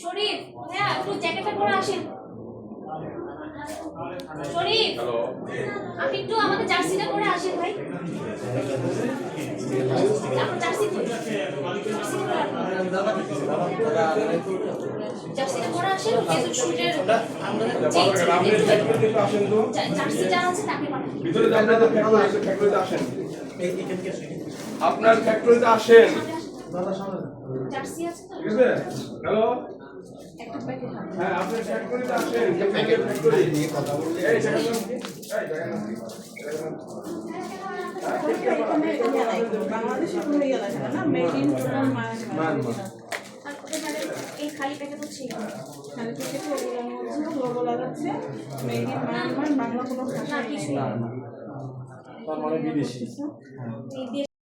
শরীফ হ্যাঁ একটু জ্যাকেটটা পরে আসেন। শরীফ আপনি একটু আমাদের জার্সিটা পরে আসেন ভাই। আপনার জার্সি কই? জার্সিটা পরে আসেন। ফেসবুক শুটের জার্সি যারা আছে তাকে পাঠান। ভিতরে ফ্যাক্টরিতে আসেন। আপনার ফ্যাক্টরিতে আসেন। জার্সি আছে তো? ঠিক আছে? হ্যালো একটা প্যাকেট হ্যাঁ আপনি ফ্যাক্টরিতে আসেন। ফ্যাক্টরি নিয়ে কথা বলতে এই জায়গা বাংলাদেশে কোনো ইয়ে লাগে না, মেড ইন মায়ানমার। এই খালি প্যাকেট হচ্ছে খালি প্যাকেটে ওগুলোর মধ্যে লোগো লাগাচ্ছে মেড ইন মায়ানমার, বাংলা কোনো ভাষা না কিছু না। না। বিদেশি